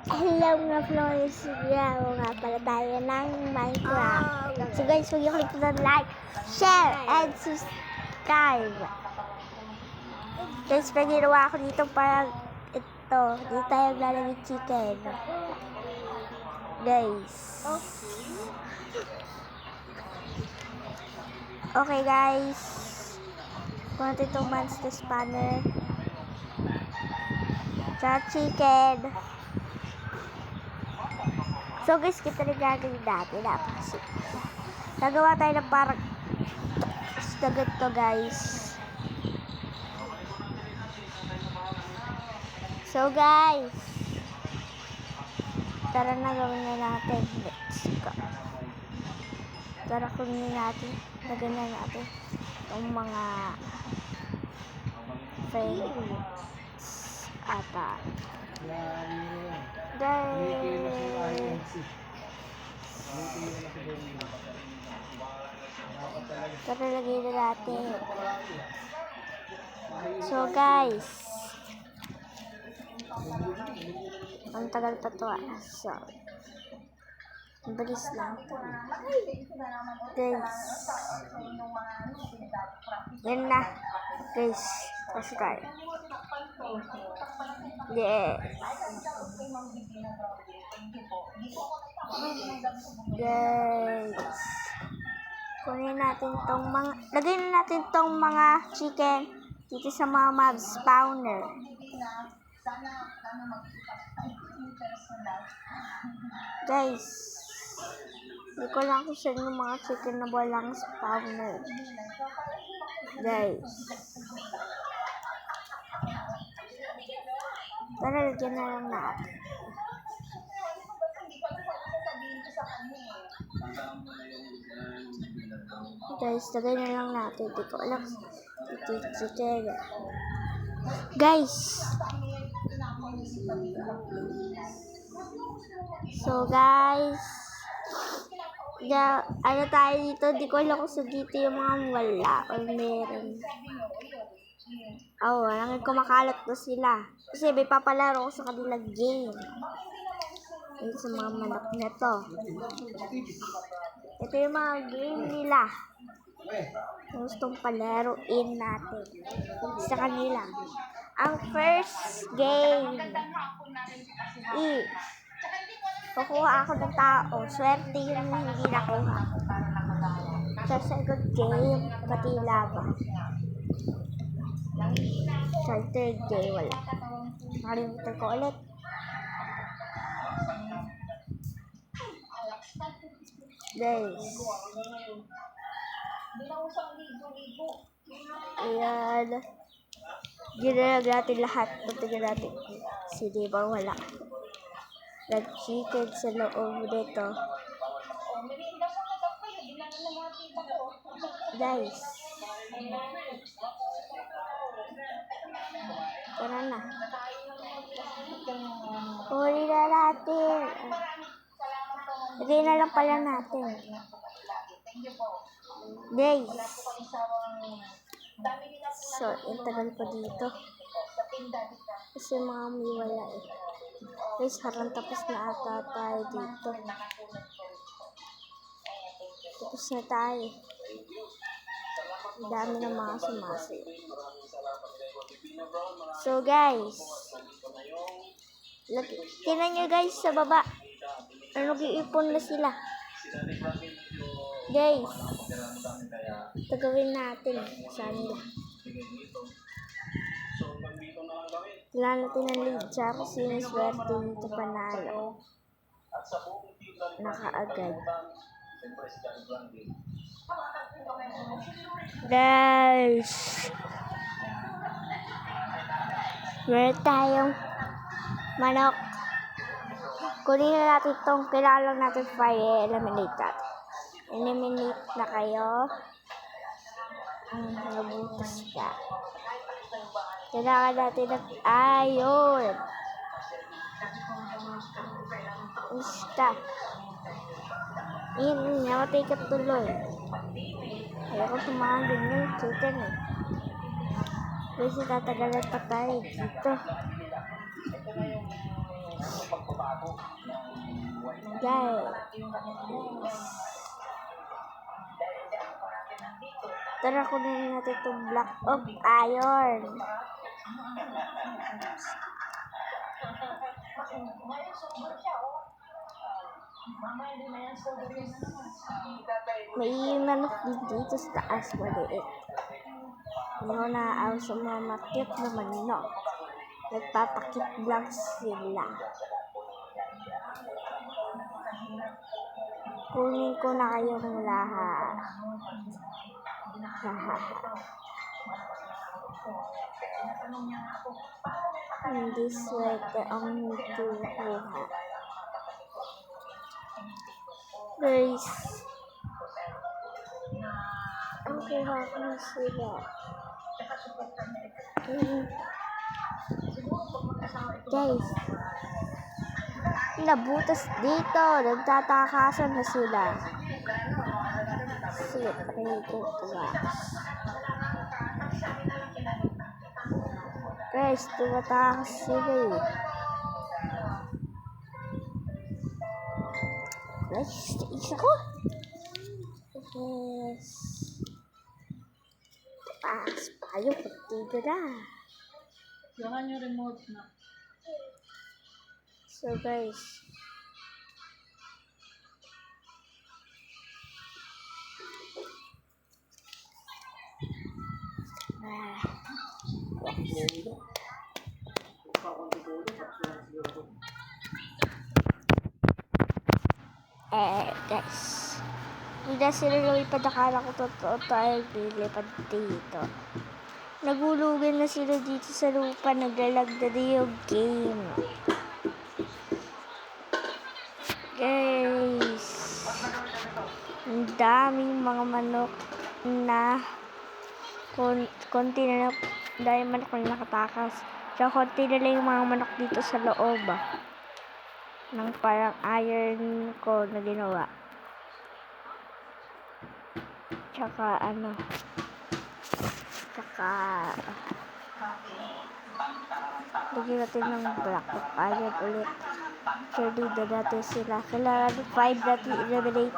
Hello mga Flores, gagawa nga pala tayo ng Minecraft. So guys, huwag niyo click ng like, share, and subscribe. Guys, may ginawa ako dito para ito. Dito tayo lalagay chicken. Guys. Okay guys. Kuha natin itong monster spawner. Sa chicken. So guys, kita rin gagawin natin. Nagawa tayo ng parang na ganito guys. So guys, tara na gawin na natin. Let's go. Tara kunin natin. Lagyan na natin itong mga friends ata. Guys, tara lagyan na natin. So guys, ang tagal pa to So, bilis lang. Guys, yan na. Guys, let's start. Yes. Guys, kunin natin tong mga, lagay na natin tong mga chicken dito sa mga mob spawner. Guys, hindi ko lang kung saan yung mga chicken na walang spawner. Guys, tara, lagyan na lang natin. Guys, lagay na lang natin. Hindi ko alam. Guys, so guys, ano tayo dito? Di ko alam kung sa dito yung mga wala o meron. Walang kumakalat na sila. Kasi may papalaro ko sa kanilang game. Ayun sa mga manok na to. Ito yung mga game nila. Gustong palaruin natin sa kanila. Ang first game is kukuha ako ng tao. Swerte yung hindi nakuha. Sa second game, pati laban. Sa third game, wala. Nakalimutan ko ulit. Guys. Ayan. Ginag natin lahat. Pagtagal natin. Si Dibang wala. Nag-chicken sa loob nito. Guys. Tara na. Huli na natin. Lagay na lang pala natin. Guys. So, yung tagal pa dito. Kasi mga may wala eh. Guys, harang tapos na ata tayo dito. Tapos na tayo. Ang dami ng mga sumasayo. So guys, tingnan nyo guys sa baba. Nag-iipon na sila. Guys, ito gawin natin sa nila. Kailangan natin ng lead siya kasi yung swerte dito panalo. Nakaagad. Guys, meron tayong manok. Kunin na natin itong kailangan natin fire eliminator. Eliminate na kayo. Nabutas siya. Kailangan natin ng iron. Basta. Namatay ka tuloy. Ayoko sa mga ganyan chicken eh. Kasi tatagalan pa tayo dito. Guys. Tara, kunin natin itong block of iron. May manok dito sa taas, maliit. Ano na sa mga makit na manok. Nagpapakit lang sila. Kunin ko na kayong lahat. Hindi swerte ang kukuha. Guys, ang kuha ko na sila. Guys, nabutas dito. Nagtatakasan na sila. Sige, pakinig ko guys, tumatakas sila eh. Guys, isa ko. Yes. Taas pa yung pagtiga na. Jangan yung remote na. So guys, guys, hindi sila lumipad. Akala ko totoo tayo lilipad dito. Nagulugan na sila dito sa lupa. Naglalag na yung game. Guys, ang daming mga manok na konti na dahil manok na nakatakas. Tsaka konti na lang yung mga manok dito sa loob ng parang iron ko na ginawa. Tsaka lagyan natin ng block of iron ulit. Kasi na natin sila. Kailangan 5 natin eliminate.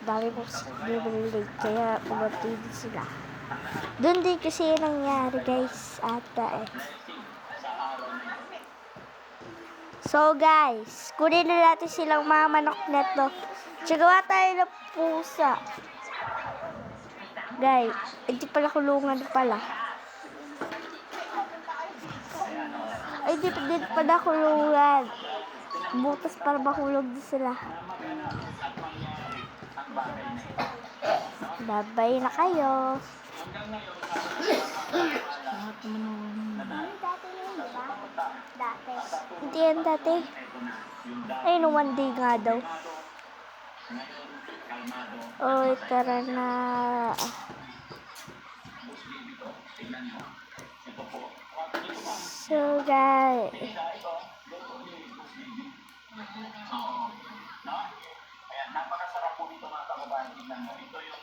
Dami po eliminate. Kaya umunti din sila. Doon din kasi nangyari guys. So guys, kunin na natin silang mga manok neto. Tsagawa tayo ng pusa. Guys, hindi pala kulungan pala. Ay, di pala kulungan. Butas para mahulog din sila. Babay na kayo. Dati. Hindi yan dati. Ay, no, one day nga daw. Oy, tara na. So, guys. Napakasarap po dito mga kababayan. Tingnan mo. Ito yung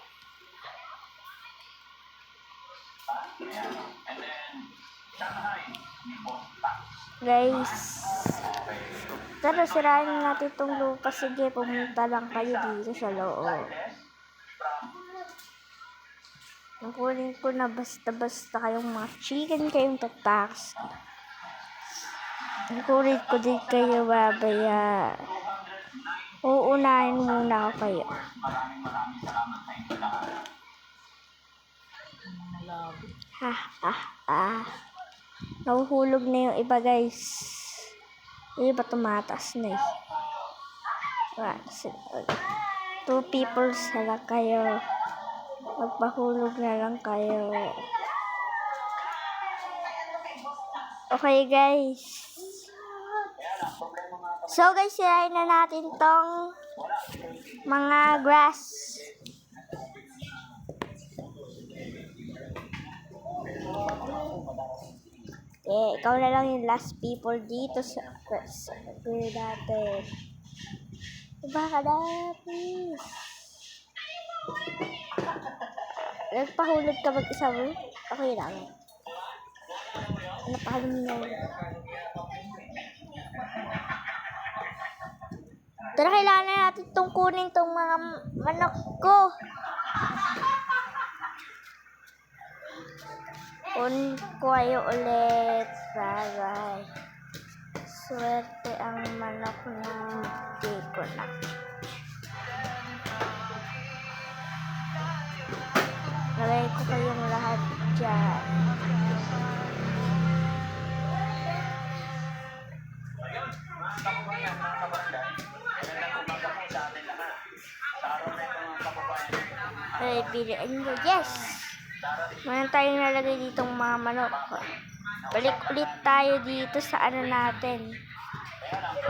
and then Shanghai guys, tara sirain natin itong lupa. Sige, pumunta lang kayo dito sa loob. Nakunin ko na basta-basta kayong mga chicken kayong tataks. Nakunin ko din kayo babaya. Uunahin muna ako kayo. Maraming salamat sa inyo lahat. Nahuhulog na yung iba guys. Yung iba tumatas na eh. 2 people lang kayo. Magpahulog na lang kayo. Okay guys. So guys, sirain na natin tong mga grass. Ikaw na lang yung last people dito sa grid natin. Baka na, please. Nagpahulog ka mag-isa mo? Okay lang. Napahulog mo. Tara, kailangan na natin itong kunin itong mga manok ko. Kunin ko kayo ulit. Bye-bye. Swerte ang manok ng ko na. Lagay ko kayong lahat dyan. Ayun, mga kababayan, mga kabarangay, magandang umaga po sa atin lahat. Sa araw na ito mga kababayan, Ay, piliin nyo. Yes! Mayroon tayong nalagay ditong mga manok. Balik ulit tayo dito sa ano natin.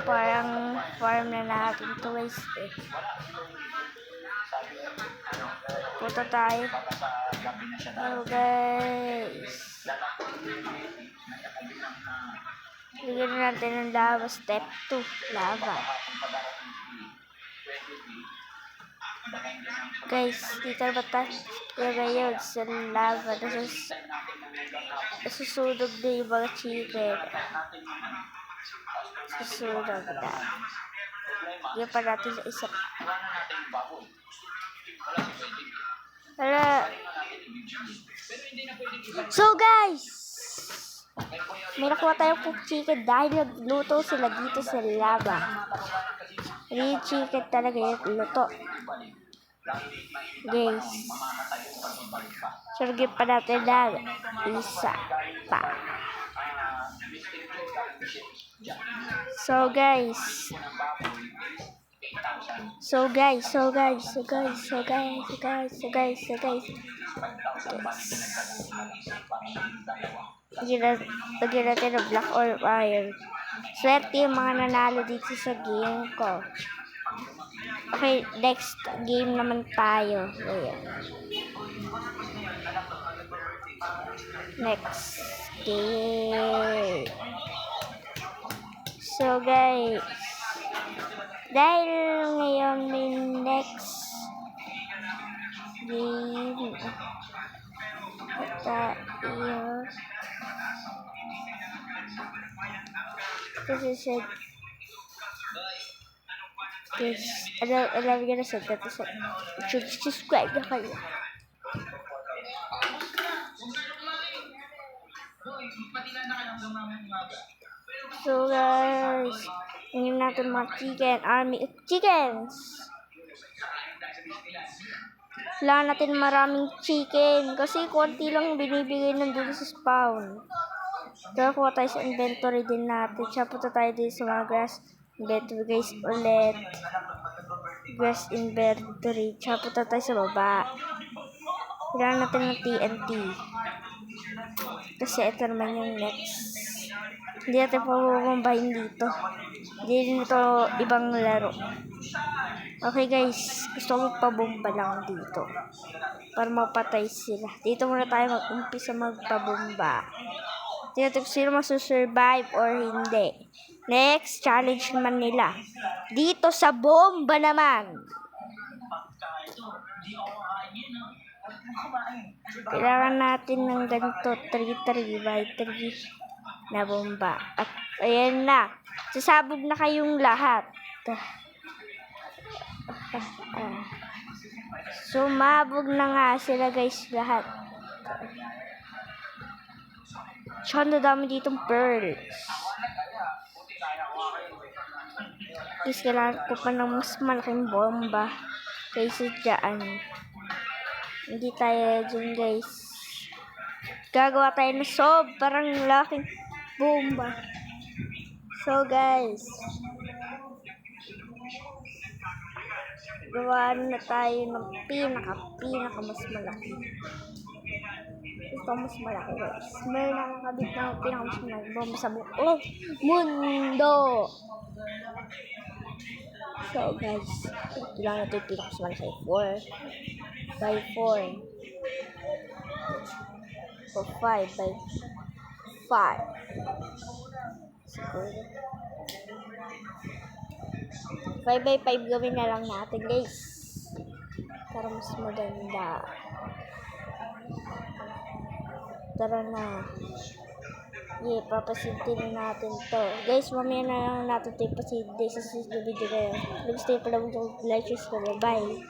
Parang farm na natin to guys eh. Punta tayo. Oh guys. Bigyan natin ng lava. Step 2. Lava. Guys, dito ba tayo? Ngayon sa lava. Nasusunog na yung mga chicken. Susunog na. Bigyan pa natin sa isa. Hala. So guys, may nakuha tayong cooked chicken dahil nagluto sila dito sa lava. Real chicken talaga yung luto. Guys, surgin pa natin ng isa pa. So guys, lagyan natin ng black or iron. Swerte yung mga nanalo dito sa game ko. Okay, next game naman tayo. Ayan. Next game. So guys, dahil ngayon may next game tayo. Kasi siya guys, alam nyo na sa dati sa subscribe na kayo. So guys, tingnan natin mga chicken, army of chickens. Wala natin maraming chicken kasi konti lang binibigay nandun sa spawn. Kaya kuha tayo sa inventory din natin. Siya punta tayo din sa mga grass inventory guys ulit. Grass inventory. Siya punta tayo sa baba. Kailangan natin ng TNT. Kasi ito naman yung next. Hindi natin pabubombahin dito. Hindi din ito ibang laro. Okay guys, gusto ko magpabomba lang dito. Para mapatay sila. Dito muna tayo mag-umpisa magpabomba. Tingnan natin kung sino masusurvive or hindi. Next, challenge naman nila. Dito sa bomba naman. Kailangan natin ng ganito 3 by 3 na bomba. At ayan na. Sasabog na kayong lahat. Sumabog na nga sila guys lahat. Tsaka na dami ditong pearls. Guys, kailangan ko pa ng mas malaking bomba kaysa dyan. Hindi tayo dyan guys. Gagawa tayo ng sobrang laking bomba. So guys, gawa na tayo ng pinaka mas malaki. Ito mas malaki guys. May nakakabit na pinaka mas malaki bomba sa buong mundo. So guys, kailangan natin yung pinaka mas malaki. 4 by 4 or 5 by 5 siguro 5 by 5 gawin na lang natin guys para mas maganda. Tara na. Yeah, papasinti na natin to. Guys, mamaya na lang natin ito ipasinti sa video na yun. Kung gusto nyo pala mag-like, subscribe. Bye!